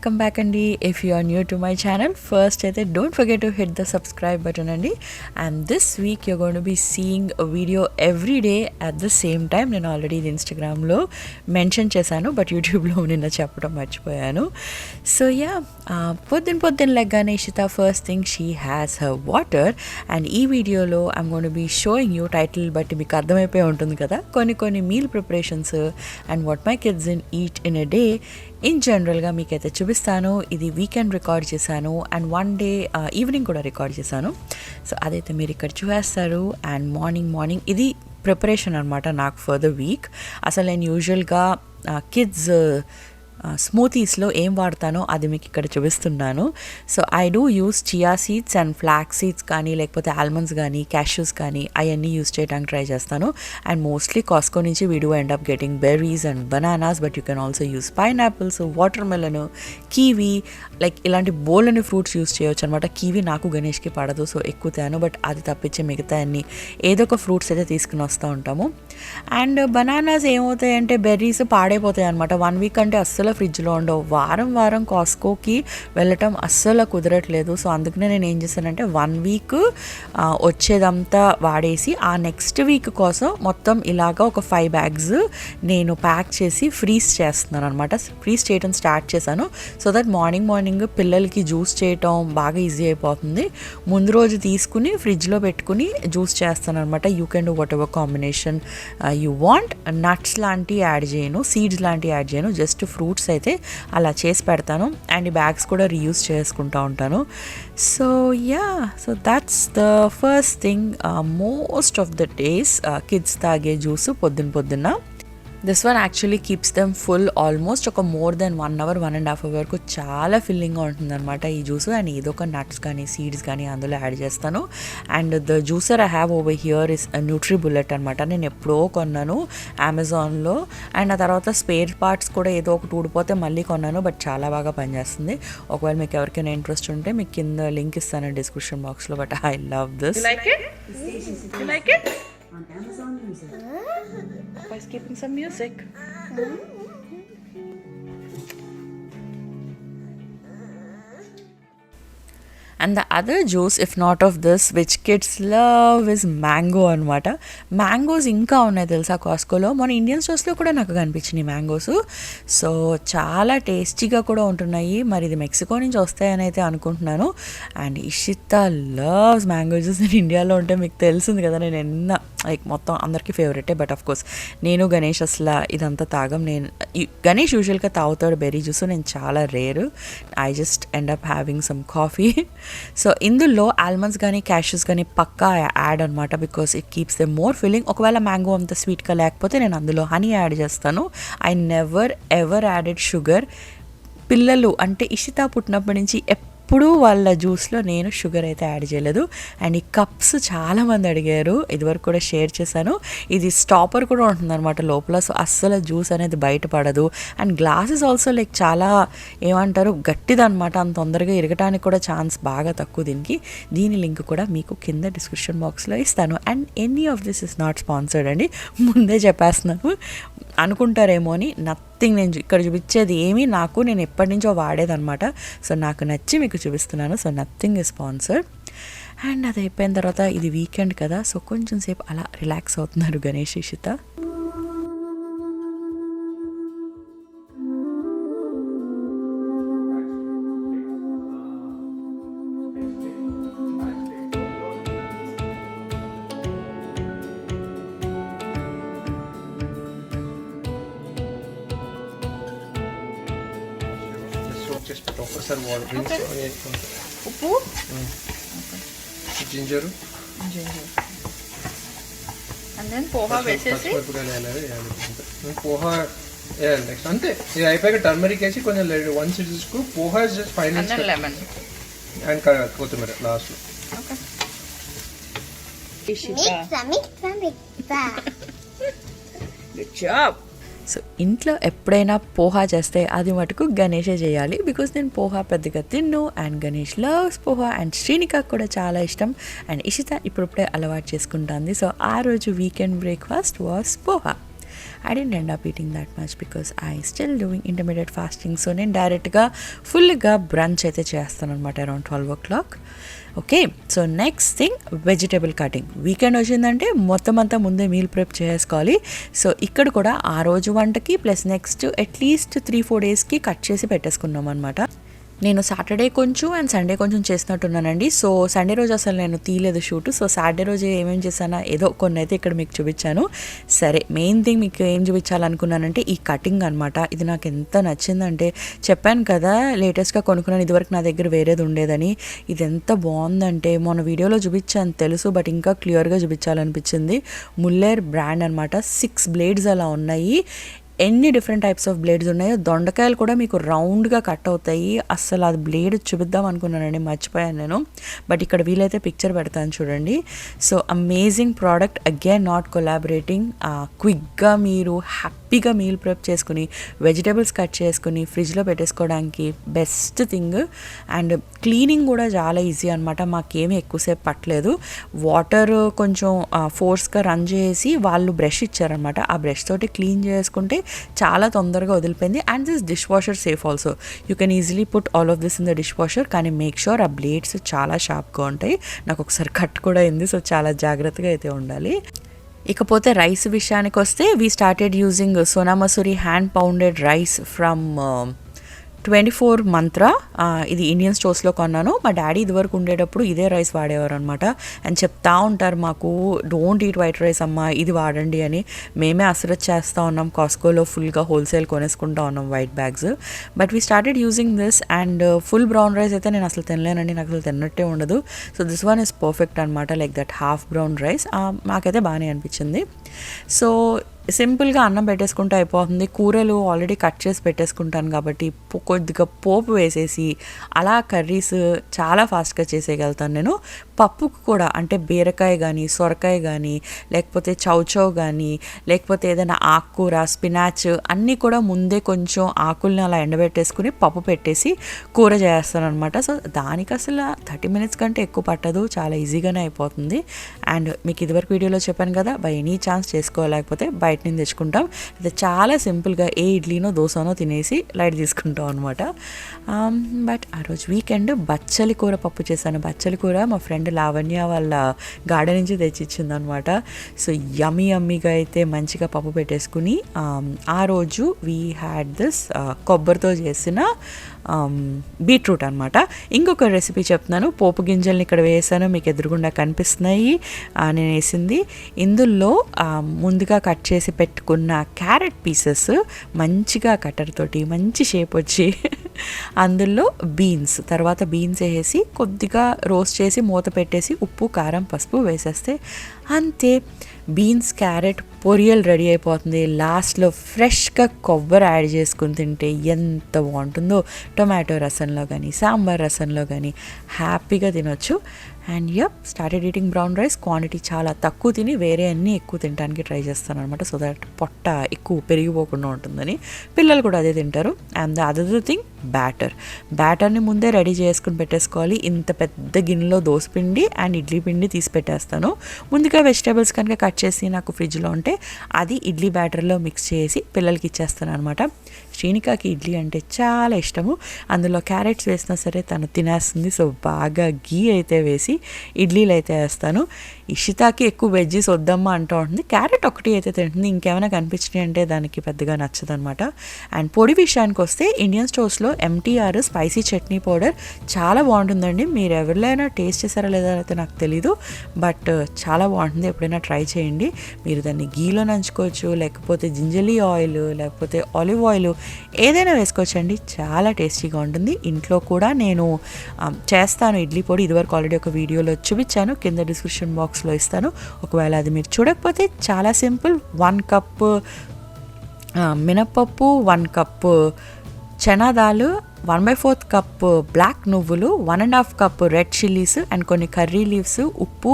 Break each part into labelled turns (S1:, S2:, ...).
S1: Welcome back అండి. If you are new to my channel, first అయితే don't forget to hit the subscribe button అండి. And this week you're gonna be seeing a video every day at the same time. నేను already ఇది ఇన్స్టాగ్రామ్లో mention చేశాను, but యూట్యూబ్లో నిన్న చెప్పడం మర్చిపోయాను. సో యా, పొద్దున్న లెగ్గానే Ishita first thing she has her water. And ఈ వీడియోలో I'm gonna be showing you, title బట్టి మీకు అర్థమైపోయి ఉంటుంది కదా, కొన్ని meal preparations and what my kids eat in a day ఇన్ జనరల్గా మీకైతే చూపిస్తాను. ఇది వీకెండ్ రికార్డ్ చేశాను అండ్ వన్ డే ఈవినింగ్ కూడా రికార్డ్ చేశాను. సో అదైతే మీరు ఇక్కడ చూసేస్తారు. అండ్ మార్నింగ్ ఇది ప్రిపరేషన్ అనమాట నాకు ఫర్ ద వీక్. అసలు నేను యూజువల్గా కిడ్స్ స్మూతీస్లో ఏం వాడతానో అది మీకు ఇక్కడ చూపిస్తున్నాను. So I do use chia seeds and flax seeds కానీ, లేకపోతే ఆల్మండ్స్ కానీ, క్యాష్యూస్ కానీ అవన్నీ యూస్ చేయడానికి ట్రై చేస్తాను. అండ్ మోస్ట్లీ కాస్కో నుంచి we do end up getting berries and bananas, but you can also use pineapples, water melon, kiwi, like ఇలాంటి బోల్డ్ fruits use చేయొచ్చు అనమాట. కీవీ నాకు గణేష్కి పడదు, సో ఎక్కువ తేను, బట్ అది తప్పించే మిగతా అన్ని ఏదో ఒక ఫ్రూట్స్ అయితే తీసుకుని వస్తూ ఉంటాము. అండ్ బనానాస్ ఏమవుతాయంటే బెర్రీస్ పాడైపోతాయి అనమాట. 1 వీక్ అంటే అస్సలు ఫ్రిడ్జ్లో ఉండవు. వారం కాస్కోకి వెళ్ళటం అస్సలు కుదరట్లేదు. సో అందుకనే నేను ఏం చేశానంటే 1 వీక్ వచ్చేదంతా వాడేసి ఆ నెక్స్ట్ వీక్ కోసం మొత్తం ఇలాగా ఒక 5 bags నేను ప్యాక్ చేసి ఫ్రీజ్ చేస్తున్నాను అనమాట. ఫ్రీజ్ చేయడం స్టార్ట్ చేశాను సో దట్ మార్నింగ్ పిల్లలకి జ్యూస్ చేయటం బాగా ఈజీ అయిపోతుంది. ముందు రోజు తీసుకుని ఫ్రిడ్జ్లో పెట్టుకుని జ్యూస్ చేస్తాను అనమాట. You can do what ever combination you want. Nuts లాంటివి యాడ్ చేయను, సీడ్స్ లాంటివి యాడ్ చేయను, జస్ట్ ఫ్రూట్స్ అయితే అలా చేసి పెడతాను. అండ్ ఈ బ్యాగ్స్ కూడా రీయూస్ చేసుకుంటూ ఉంటాను. So yeah, so that's the first thing. Most of the days kids తాగే జ్యూస్ పొద్దున్న. This one actually keeps them full almost ఒక మోర్ దెన్ 1 hour 1.5 hour వరకు చాలా ఫిల్లింగ్గా ఉంటుందన్నమాట ఈ జ్యూస్. అండ్ ఏదో ఒక నట్స్ కానీ సీడ్స్ కానీ అందులో యాడ్ చేస్తాను. And the juicer I have over here is NutriBullet అనమాట. నేను ఎప్పుడో కొన్నాను అమెజాన్లో. అండ్ ఆ తర్వాత స్పేర్ పార్ట్స్ కూడా ఏదో ఒకటి ఊడిపోతే మళ్ళీ కొన్నాను, బట్ చాలా బాగా పనిచేస్తుంది. ఒకవేళ మీకు ఎవరికైనా ఇంట్రెస్ట్ ఉంటే మీకు కింద లింక్ ఇస్తాను డిస్క్రిప్షన్ బాక్స్లో. But I love this. You like it? On Amazon Music. By skipping some music. And the other juice, if not of this, which kids love, is mango అనమాట. మ్యాంగోస్ ఇంకా ఉన్నాయి తెలుసా కాస్కోలో. మన ఇండియన్ స్టోర్స్లో కూడా నాకు కనిపించినాయి mangoes. So చాలా టేస్టీగా కూడా ఉంటున్నాయి. మరి ఇది మెక్సికో నుంచి వస్తాయని అయితే అనుకుంటున్నాను. And Ishita loves mango juice. నేను ఇండియాలో ఉంటే మీకు తెలిసింది కదా, నేను లైక్ మొత్తం అందరికీ ఫేవరెటే. బట్ ఆఫ్ కోర్స్ నేను గణేష్ అసలు ఇదంతా తాగం. గణేష్ యూజువల్గా తాగుతాడు బెర్రీ జ్యూస్, నేను చాలా rare. I just end up having some coffee. So ఇందులో ఆల్మండ్స్ కానీ క్యాష్యూస్ కానీ పక్కా యాడ్ అనమాట, because it keeps the more filling. ఒకవేళ మ్యాంగో అంత స్వీట్గా లేకపోతే నేను అందులో హనీ యాడ్ చేస్తాను. I never ever added sugar. పిల్లలు అంటే ఇషిత పుట్టినప్పటి నుంచి ఎప్పుడు వాళ్ళ జ్యూస్లో నేను షుగర్ అయితే యాడ్ చేయలేదు. అండ్ ఈ కప్స్ చాలామంది అడిగారు, ఇదివరకు కూడా షేర్ చేశాను. ఇది స్టాపర్ కూడా ఉంటుందన్నమాట లోపల, సో అస్సలు జ్యూస్ అనేది బయటపడదు. అండ్ గ్లాసెస్ ఆల్సో లైక్ చాలా ఏమంటారు గట్టిదనమాట, అంత తొందరగా ఇరగటానికి కూడా ఛాన్స్ బాగా తక్కువ దీనికి. దీని లింక్ కూడా మీకు కింద డిస్క్రిప్షన్ బాక్స్లో ఇస్తాను. And any of this is not sponsored అండి, ముందే చెప్పేస్తున్నాను. అనుకుంటారేమో అని. నథింగ్. నేను ఇక్కడ చూపించేది ఏమీ నేను ఎప్పటి నుంచో వాడేదనమాట. సో నాకు నచ్చి మీకు చూపిస్తున్నాను. So nothing is sponsored. And అది అయిపోయిన తర్వాత ఇది వీకెండ్ కదా, సో కొంచెం సేపు అలా రిలాక్స్ అవుతున్నారు గణేష్ ఇషిత.
S2: ఒకసారి వాటర్,
S1: ఉప్పు,
S2: జింజరు,
S1: అండ్ దెన్ పోహా వేసేసి
S2: పోహా వేయాలి నెక్స్ట్. అంతే, ఇది అయిపోయాక టర్మరిక్ వేసి కొంచెం 1 teaspoon poha just 5 minutes,
S1: lemon
S2: and కొత్తిమీర లాస్ట్లో.
S1: Good job. సో ఇంట్లో ఎప్పుడైనా పోహా చేస్తే అది మటుకు గణేషే చేయాలి, బికాస్ నేను పోహా పెద్దగా తిన్ను. And Ganesh loves poha, and శ్రీనికాకు కూడా చాలా ఇష్టం. అండ్ ఇషిత ఇప్పుడిప్పుడే అలవాటు చేసుకుంటుంది. సో ఆ రోజు weekend breakfast was poha. I didn't end up eating that much because I still doing intermediate fasting. So నేను డైరెక్ట్గా ఫుల్గా బ్రంచ్ అయితే చేస్తాను అనమాట around 12 o'clock. Okay, so next thing vegetable cutting. Weekend వచ్చిందంటే మొత్తం అంతా ముందే మీల్ ప్రిప్ చేసుకోవాలి. సో ఇక్కడ కూడా ఆ రోజు వంటకి ప్లస్ నెక్స్ట్ అట్లీస్ట్ 3-4 daysకి కట్ చేసి పెట్టేసుకున్నాం అనమాట. నేను సాటర్డే కొంచెం అండ్ సండే కొంచెం చేసినట్టున్నానండి. సో సండే రోజు అసలు నేను తీయలేదు షూట్. సో సాటర్డే రోజు ఏమేమి చేశానా ఏదో కొన్ని అయితే ఇక్కడ మీకు చూపించాను. సరే, మెయిన్ థింగ్ మీకు ఏం చూపించాలనుకున్నానంటే ఈ కటింగ్ అనమాట. ఇది నాకు ఎంత నచ్చిందంటే, చెప్పాను కదా లేటెస్ట్గా కొనుక్కున్నాను, ఇదివరకు నా దగ్గర వేరేది ఉండేదని. ఇది ఎంత బాగుందంటే మొన్న వీడియోలో చూపించాను తెలుసు, బట్ ఇంకా క్లియర్గా చూపించాలనిపించింది. ముల్లెర్ బ్రాండ్ అనమాట. 6 blades అలా ఉన్నాయి. ఎన్ని డిఫరెంట్ టైప్స్ ఆఫ్ బ్లేడ్స్ ఉన్నాయో. దొండకాయలు కూడా మీకు రౌండ్గా కట్ అవుతాయి. అస్సలు అది బ్లేడ్ చూపిద్దాం అనుకున్నానండి, మర్చిపోయాను నేను. బట్ ఇక్కడ వీలైతే పిక్చర్ పెడతాను చూడండి. So amazing product, again not collaborating. క్విక్గా మీరు హ్యాపీగా మీల్ ప్రిప్ చేసుకుని వెజిటేబుల్స్ కట్ చేసుకుని ఫ్రిడ్జ్లో పెట్టేసుకోవడానికి బెస్ట్ థింగ్. అండ్ క్లీనింగ్ కూడా చాలా ఈజీ అనమాట. మాకేమీ ఎక్కువసేపు పట్టలేదు. వాటర్ కొంచెం ఫోర్స్గా రన్ చేసి వాళ్ళు బ్రష్ ఇచ్చారనమాట. ఆ బ్రష్ తోటి క్లీన్ చేసుకుంటే చాలా తొందరగా వదిలిపోయింది. And this dish washer safe also. You can easily put all of this in the dish washer. కానీ మేక్ షూర్ ఆ బ్లేడ్స్ చాలా షార్ప్గా ఉంటాయి. నాకు ఒకసారి కట్ కూడా అయింది. సో చాలా జాగ్రత్తగా అయితే ఉండాలి. ఇకపోతే రైస్ విషయానికి వస్తే we started using Sona Masoori hand pounded rice from 24 Mantra. ఇది ఇండియన్ స్టోర్స్లో కొన్నాను. మా డాడీ ఇదివరకు ఉండేటప్పుడు ఇదే రైస్ వాడేవారు అనమాట. అండ్ చెప్తా ఉంటారు మాకు, డోంట్ ఈట్ వైట్ రైస్ అమ్మా, ఇది వాడండి అని. మేమే అసలు చేస్తూ ఉన్నాం. కాస్కోలో ఫుల్గా హోల్సేల్ కొనేసుకుంటా ఉన్నాం white bags. But we started using this. And full brown rice అయితే నేను అసలు తినలేనండి, నాకు అసలు తిన్నట్టే ఉండదు. So this one is perfect అనమాట, like that half brown rice. నాకైతే బాగానే అనిపించింది. సో సింపుల్గా అన్నం పెట్టేసుకుంటే అయిపోతుంది. కూరలు ఆల్రెడీ కట్ చేసి పెట్టేసుకుంటాను కాబట్టి కొద్దిగా పోపు వేసేసి అలా కర్రీస్ చాలా ఫాస్ట్గా చేసేయగలుగుతాను నేను. పప్పుకు కూడా అంటే బీరకాయ కానీ సొరకాయ కానీ లేకపోతే చౌచౌ కానీ లేకపోతే ఏదైనా ఆకుకూర స్పినాచ్ అన్నీ కూడా ముందే కొంచెం ఆకుల్ని అలా ఎండబెట్టేసుకుని పప్పు పెట్టేసి కూర చేస్తాను అనమాట. సో దానికి అసలు 30 minutes కంటే ఎక్కువ పట్టదు, చాలా ఈజీగానే అయిపోతుంది. అండ్ మీకు ఇదివరకు వీడియోలో చెప్పాను కదా, బై ఎనీ ఛాన్స్ చేసుకోలేకపోతే బయట నుంచి తెచ్చుకుంటాం. అది చాలా సింపుల్గా ఏ ఇడ్లీనో దోసనో తినేసి లైట్ తీసుకుంటాం అనమాట. బట్ ఆ రోజు వీకెండ్ బచ్చలి కూర పప్పు చేశాను. బచ్చలి కూర మా ఫ్రెండ్ లావణ్య వాళ్ళ గార్డెన్ నుంచి తెచ్చిచ్చింది అనమాట. సో యమ్మీగా అయితే మంచిగా పప్పు పెట్టేసుకుని ఆ రోజు వీ హ్యాడ్ దిస్ కొబ్బరితో చేసిన బీట్రూట్ అనమాట. ఇంకొక రెసిపీ చెప్తున్నాను. పోపు గింజల్ని ఇక్కడ వేసాను, మీకు ఎదురుగుండా కనిపిస్తున్నాయి. నేను వేసింది ఇందులో ముందుగా కట్ చేసి పెట్టుకున్న క్యారెట్ పీసెస్ మంచిగా కట్టర్ తోటి మంచి షేప్ వచ్చి అందులో బీన్స్, తర్వాత బీన్స్ వేసి కొద్దిగా రోస్ట్ చేసి మూత పెట్టేసి ఉప్పు కారం పసుపు వేసేస్తే అంతే, బీన్స్ క్యారెట్ పొరియల్ రెడీ అయిపోతుంది. లాస్ట్లో ఫ్రెష్గా కొబ్బరి యాడ్ చేసుకుని తింటే ఎంత బాగుంటుందో. టొమాటో రసంలో కానీ సాంబార్ రసంలో కానీ హ్యాపీగా తినొచ్చు. And started eating brown rice. Quantity చాలా తక్కువ తిని వేరే అన్నీ ఎక్కువ తినడానికి ట్రై చేస్తాను అనమాట. సో దట్ పొట్ట ఎక్కువ పెరిగిపోకుండా ఉంటుందని. పిల్లలు కూడా అదే తింటారు. అండ్ ద అదర్ థింగ్ బ్యాటర్ని ముందే రెడీ చేసుకుని పెట్టేసుకోవాలి. ఇంత పెద్ద గిన్నెలో దోసపిండి అండ్ ఇడ్లీ పిండి తీసి పెట్టేస్తాను. ముందుగా వెజిటేబుల్స్ కనుక కట్ చేసి నాకు ఫ్రిడ్జ్లో ఉంటే అది ఇడ్లీ బ్యాటర్లో మిక్స్ చేసి పిల్లలకి ఇచ్చేస్తాను అనమాట. శ్రీనికాకి ఇడ్లీ అంటే చాలా ఇష్టము. అందులో క్యారెట్స్ వేసినా సరే తను తినేస్తుంది. సో బాగా గీ అయితే వేసి ఇడ్లీలు అయితే వేస్తాను. ఇషితాకి ఎక్కువ వెజ్జీస్ వద్దమ్మా అంటూ ఉంటుంది. క్యారెట్ ఒకటి అయితే తింటుంది, ఇంకేమైనా కనిపించినాయి అంటే దానికి పెద్దగా నచ్చదు అనమాట. అండ్ పొడి విషయానికి వస్తే ఇండియన్ స్టోర్స్లో MTR స్పైసీ చట్నీ పౌడర్ చాలా బాగుంటుందండి. మీరు ఎవరికైనా టేస్ట్ చేశారా లేదా అయితే నాకు తెలీదు, బట్ చాలా బాగుంటుంది. ఎప్పుడైనా ట్రై చేయండి. మీరు దాన్ని గీలో నంచుకోవచ్చు, లేకపోతే జింజలీ ఆయిల్, లేకపోతే ఆలివ్ ఆయిల్ ఏదైనా వేసుకోవచ్చండి. చాలా టేస్టీగా ఉంటుంది. ఇంట్లో కూడా నేను చేస్తాను ఇడ్లీ పొడి. ఇదివరకు ఆల్రెడీ ఒక వీడియోలో చూపించాను, కింద డిస్క్రిప్షన్ బాక్స్లో ఇస్తాను. ఒకవేళ అది మీరు చూడకపోతే చాలా సింపుల్. 1 cup మినప్పప్పు, 1 cup chana dal, 1/4 cup black నువ్వులు, 1.5 cup రెడ్ చిల్లీస్ అండ్ కొన్ని కర్రీ లీవ్స్, ఉప్పు,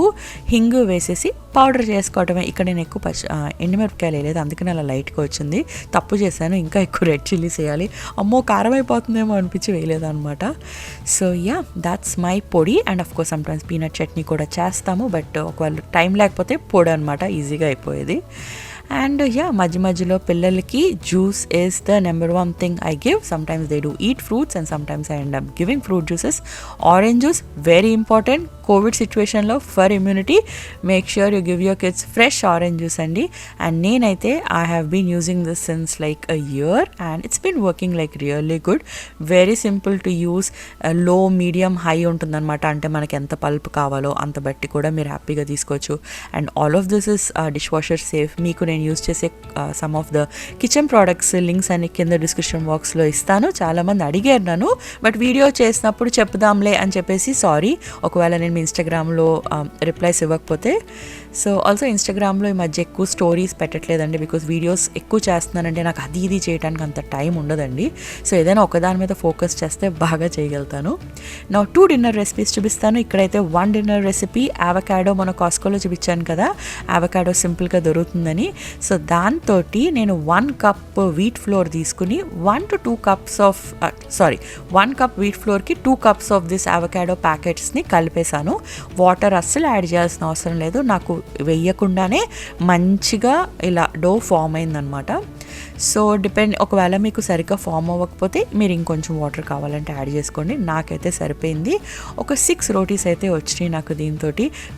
S1: హింగు వేసేసి పౌడర్ చేసుకోవటమే. ఇక్కడ నేను ఎక్కువ ఎండుమిరపకాయలు వేయలేదు, అందుకని అలా లైట్గా వచ్చింది. తప్పు చేశాను, ఇంకా ఎక్కువ రెడ్ చిల్లీస్ వేయాలి. అమ్మో కారం అయిపోతుందేమో అనిపించి వేయలేదు అనమాట. సో దాట్స్ మై పొడి. And of course sometimes peanut chutney కూడా చేస్తాము, బట్ ఒకవేళ టైం లేకపోతే పొడి అనమాట, ఈజీగా అయిపోయేది. అండ్ యా మధ్య మధ్యలో పిల్లలకి juice is the number one thing I give. Sometimes they do eat fruits and sometimes I end up giving fruit juices. Orange juice very important COVID సిచ్యువేషన్లో for immunity. Make sure you give your kids fresh orange juice అండి. And నేనైతే I have been using this since like a year and it's been working like really good. Very simple to use. Low medium high ఉంటుందన్నమాట. అంటే మనకి ఎంత pulp కావాలో అంత బట్టి కూడా మీరు హ్యాపీగా తీసుకోవచ్చు. And all of this is dish washer safe. మీకు నేను యూస్ చేసే some of the kitchen products links అన్ని కింద డిస్క్రిప్షన్ బాక్స్లో ఇస్తాను. చాలామంది అడిగారు నన్ను, బట్ వీడియో చేసినప్పుడు చెప్దాంలే అని చెప్పేసి సారీ ఒకవేళ నేను మీ ఇన్స్టాగ్రామ్లో రిప్లైస్ ఇవ్వకపోతే. సో ఆల్సో ఇన్స్టాగ్రామ్లో ఈ మధ్య ఎక్కువ స్టోరీస్ పెట్టట్లేదండి, బికాజ్ వీడియోస్ ఎక్కువ చేస్తున్నానంటే నాకు అది ఇది చేయడానికి అంత టైం ఉండదండి. సో ఏదైనా ఒకదాని మీద ఫోకస్ చేస్తే బాగా చేయగలుగుతాను. నా 2 డిన్నర్ రెసిపీస్ చూపిస్తాను. ఇక్కడైతే 1 డిన్నర్ రెసిపీ అవకాడో మన కాస్కోలో చూపించాను కదా, అవకాడో సింపుల్గా దొరుకుతుందని. సో దాంతో నేను 1 కప్ వీట్ ఫ్లోర్ తీసుకుని 1 to 2 cups of 1 cup wheat ఫ్లోర్కి 2 cups ఆఫ్ దిస్ అవకాడో ప్యాకెట్స్ని కలిపేశాను. వాటర్ అస్సలు యాడ్ చేయాల్సిన అవసరం లేదు. నాకు వేయకుండానే మంచిగా ఇలా డో ఫామ్ అయిందనమాట. సో ఒకవేళ మీకు సరిగ్గా ఫామ్ అవ్వకపోతే మీరు ఇంకొంచెం వాటర్ కావాలంటే యాడ్ చేసుకోండి. నాకైతే సరిపోయింది. ఒక 6 రోటీస్ అయితే వచ్చినాయి నాకు దీంతో.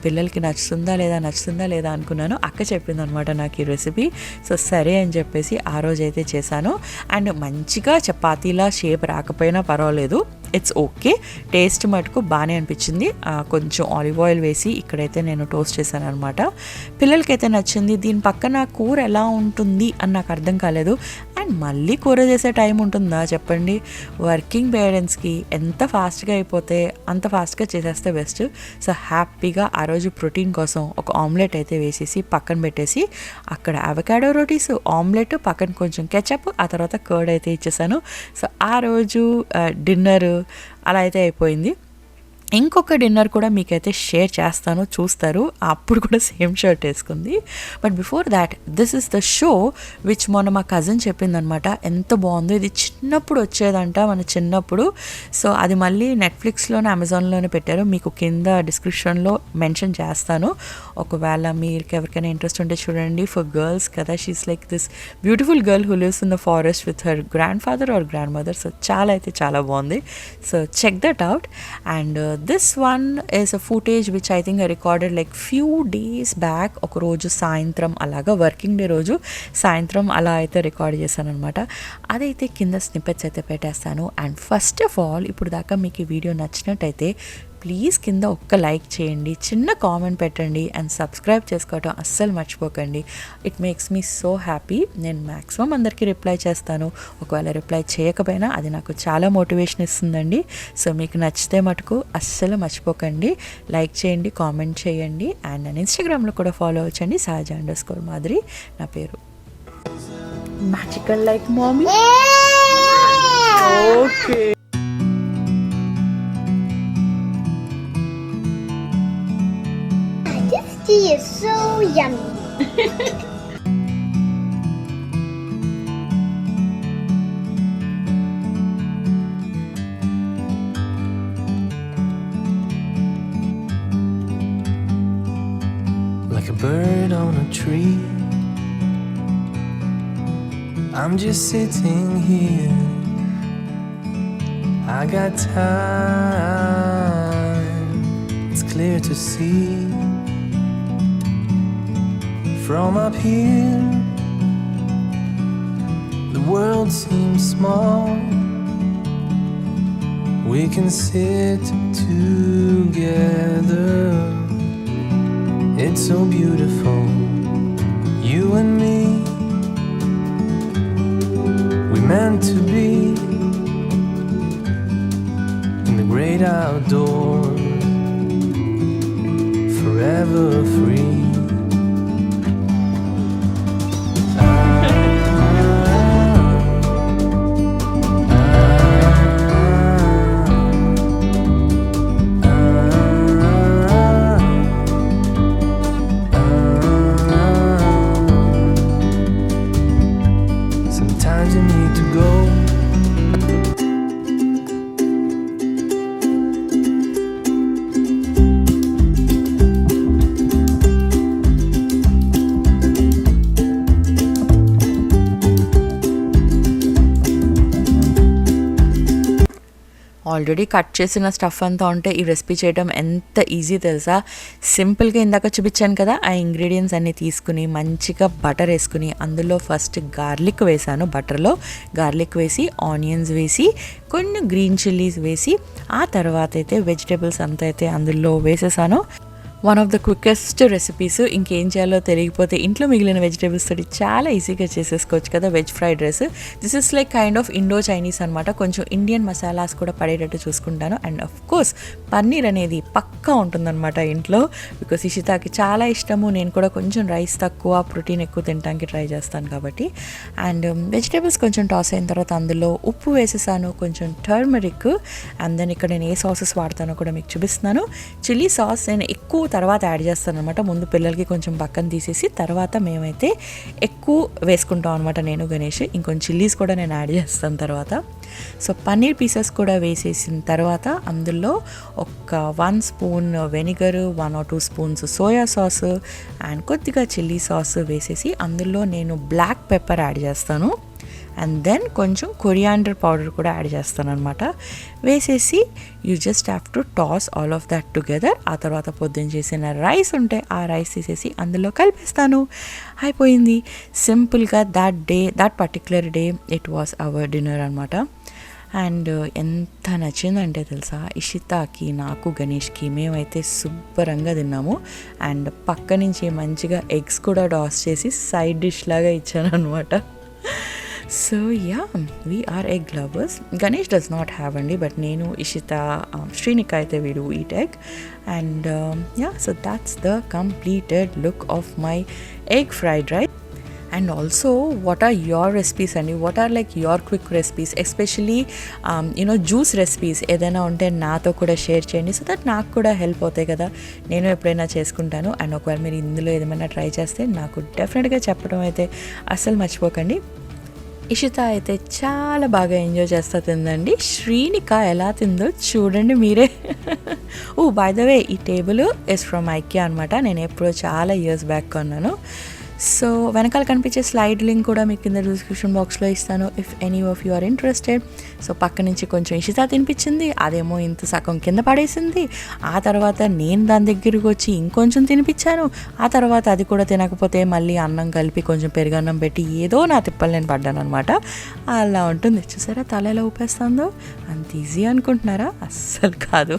S1: పిల్లలకి నచ్చుతుందా లేదా అనుకున్నాను. అక్క చెప్పింది అనమాట నాకు ఈ రెసిపీ. సో సరే అని చెప్పేసి ఆ రోజు అయితే చేశాను. అండ్ మంచిగా చపాతీలా షేప్ రాకపోయినా పర్వాలేదు, ఇట్స్ ఓకే. టేస్ట్ మటుకు బాగానే అనిపించింది. కొంచెం ఆలివ్ ఆయిల్ వేసి ఇక్కడైతే నేను టోస్ట్ చేశాను అనమాట. పిల్లలకైతే నచ్చింది. దీని పక్కన కూర ఎలా ఉంటుంది అని నాకు అర్థం కాలేదు. అండ్ మళ్ళీ కూర చేసే టైం ఉంటుందా చెప్పండి? వర్కింగ్ పేరెంట్స్కి ఎంత ఫాస్ట్గా అయిపోతే అంత ఫాస్ట్గా చేసేస్తే బెస్ట్. సో హ్యాపీగా ఆ రోజు ప్రోటీన్ కోసం ఒక ఆమ్లెట్ అయితే వేసేసి పక్కన పెట్టేసి అక్కడ అవకాడో రోటీస్, ఆమ్లెట్, పక్కన కొంచెం కెచప్, ఆ తర్వాత కర్డ్ అయితే ఇచ్చేసాను. సో ఆ రోజు డిన్నర్ అలా అయితే అయిపోయింది. ఇంకొక డిన్నర్ కూడా మీకైతే షేర్ చేస్తాను, చూస్తారు. అప్పుడు కూడా సేమ్ షర్ట్ వేసుకుంది. But before that this is the show which మొన్న మా కజిన్ చెప్పిందనమాట. ఎంత బాగుందో, ఇది చిన్నప్పుడు వచ్చేదంట మన చిన్నప్పుడు. సో అది మళ్ళీ నెట్ఫ్లిక్స్లోనే అమెజాన్లోనే పెట్టారు. మీకు కింద డిస్క్రిప్షన్లో మెన్షన్ చేస్తాను. ఒకవేళ మీకు ఎవరికైనా ఇంట్రెస్ట్ ఉంటే చూడండి. ఫర్ గర్ల్స్ కదా, she's like this beautiful girl who lives in the forest with her grandfather or grandmother. So చాలా బాగుంది. So check that out. And this one is a footage which I think I recorded like few days back. ఒక రోజు సాయంత్రం అలాగా working day రోజు సాయంత్రం అలా అయితే రికార్డ్ చేశాను అనమాట. అదైతే కింద స్నిప్పెట్స్ అయితే పెట్టేస్తాను. అండ్ ఫస్ట్ ఆఫ్ ఆల్ ఇప్పుడు దాకా మీకు ఈ వీడియో నచ్చినట్టయితే ప్లీజ్ కింద ఒక్క లైక్ చేయండి, చిన్న కామెంట్ పెట్టండి, అండ్ సబ్స్క్రైబ్ చేసుకోవటం అస్సలు మర్చిపోకండి. It makes me so happy. నేను మ్యాక్సిమం అందరికీ రిప్లై చేస్తాను. ఒకవేళ రిప్లై చేయకపోయినా అది నాకు చాలా మోటివేషన్ ఇస్తుందండి. సో మీకు నచ్చితే మటుకు అస్సలు మర్చిపోకండి, లైక్ చేయండి, కామెంట్ చేయండి. అండ్ నన్ను ఇన్స్టాగ్రామ్లో కూడా ఫాలో అవ్వచ్చండి, sahaja_madhuri నా పేరు. Magical like mommy. Okay.
S3: Tea is so yummy.
S4: Like a bird on a tree, I'm just sitting here. I got time, it's clear to see. From up here, the world seems small. We can sit together. It's so beautiful, you and me. We meant to be in the great outdoors, forever free. Sometimes you need to go.
S1: Already cut చేసిన stuff అంతా ఉంటే ఈ recipe చేయడం ఎంత easy తెలుసా. సింపుల్గా ఇందాక చూపించాను కదా, ఆ ఇంగ్రీడియంట్స్ అన్నీ తీసుకుని మంచిగా బటర్ వేసుకుని అందులో ఫస్ట్ గార్లిక్ వేసాను. బటర్లో గార్లిక్ వేసి ఆనియన్స్ వేసి కొన్ని గ్రీన్ చిల్లీస్ వేసి ఆ తర్వాత అయితే వెజిటేబుల్స్ అంతా అయితే అందులో వేసేసాను. One of the quickest recipes. ఇంకేం చేయాలో తెలియకపోతే ఇంట్లో మిగిలిన వెజిటేబుల్స్ తోటి చాలా ఈజీగా చేసేసుకోవచ్చు కదా veg fried rice. This is like kind of Indo Chinese అనమాట. కొంచెం ఇండియన్ మసాలాస్ కూడా పడేటట్టు చూసుకుంటాను. అండ్ ఆఫ్ కోర్స్ పన్నీర్ అనేది పక్కా ఉంటుందన్నమాట ఇంట్లో, బికాస్ ఇషితాకి చాలా ఇష్టము. నేను కూడా కొంచెం రైస్ తక్కువ ప్రోటీన్ ఎక్కువ తినడానికి ట్రై చేస్తాను కాబట్టి. అండ్ వెజిటేబుల్స్ కొంచెం టాస్ అయిన తర్వాత అందులో ఉప్పు వేసేసాను, కొంచెం టర్మరిక్. అండ్ దెన్ ఇక్కడ నేను ఏ సాసెస్ వాడతానో కూడా మీకు చూపిస్తున్నాను. చిల్లీ సాస్ నేను ఎక్కువ తర్వాత యాడ్ చేస్తాను అనమాట. ముందు పిల్లలకి కొంచెం పక్కన తీసేసి తర్వాత మేమైతే ఎక్కువ వేసుకుంటాం అనమాట, నేను గణేష్. ఇంకొంచెం చిల్లీస్ కూడా నేను యాడ్ చేస్తాను తర్వాత. సో పన్నీర్ పీసెస్ కూడా వేసేసిన తర్వాత అందులో ఒక 1 spoon vinegar, 1 or 2 spoons soya sauce and కొద్దిగా చిల్లీ సాస్ వేసేసి అందులో నేను బ్లాక్ పెప్పర్ యాడ్ చేస్తాను. అండ్ దెన్ కొంచెం కొరియాండర్ పౌడర్ కూడా యాడ్ చేస్తాను అనమాట. వేసేసి you just have to toss all of that together. ఆ తర్వాత పొద్దున్న చేసిన రైస్ ఉంటే ఆ రైస్ తీసేసి అందులో కలిపేస్తాను. అయిపోయింది సింపుల్గా. That particular day it was hour dinner అనమాట. అండ్ ఎంత నచ్చిందంటే తెలుసా, ఇషితాకి, నాకు, గణేష్కి మేమైతే శుభ్రంగా తిన్నాము. అండ్ పక్క నుంచి మంచిగా ఎగ్స్ కూడా టాస్ చేసి సైడ్ డిష్ లాగా ఇచ్చాను అనమాట. So yeah, we are egg lovers. Ganesh does not have అండి, బట్ నేను, ఇషిత, శ్రీనిక అయితే we do eat egg. And yeah, so that's the completed look of my egg fried rice. And also what are your recipes అండి, what are like your quick recipes, especially juice recipes ఏదైనా ఉంటే నాతో కూడా share చేయండి, so that నాకు కూడా help అవుతాయి కదా, నేను ఎప్పుడైనా చేసుకుంటాను. అండ్ ఒకవేళ మీరు ఇందులో ఏమైనా ట్రై చేస్తే నాకు డెఫినెట్గా చెప్పడం అయితే అస్సలు మర్చిపోకండి. ఇషిత అయితే చాలా బాగా ఎంజాయ్ చేస్తా తిందండి. శ్రీనిక ఎలా తిందో చూడండి మీరే. ఓ బై ద వే, ఈ టేబుల్ ఇస్ ఫ్రమ్ ఐకియా అనమాట. నేను ఎప్పుడో చాలా ఇయర్స్ బ్యాక్ కొన్నాను. సో వెనకాల కనిపించే స్లైడ్ లింక్ కూడా మీకు కింద డిస్క్రిప్షన్ బాక్స్లో ఇస్తాను, if any of you are interested. So పక్క నుంచి కొంచెం ఇషిత తినిపించింది, అదేమో ఇంత సగం కింద పడేసింది. ఆ తర్వాత నేను దాని దగ్గరికి వచ్చి ఇంకొంచెం తినిపించాను. ఆ తర్వాత అది కూడా తినకపోతే మళ్ళీ అన్నం కలిపి కొంచెం పెరుగన్నం పెట్టి ఏదో నా తిప్పలు నేను పడ్డాను అనమాట. అలా ఉంటుంది. చూసారా తల ఎలా ఊపేస్తుందో? అంత ఈజీ అనుకుంటున్నారా? అస్సలు కాదు.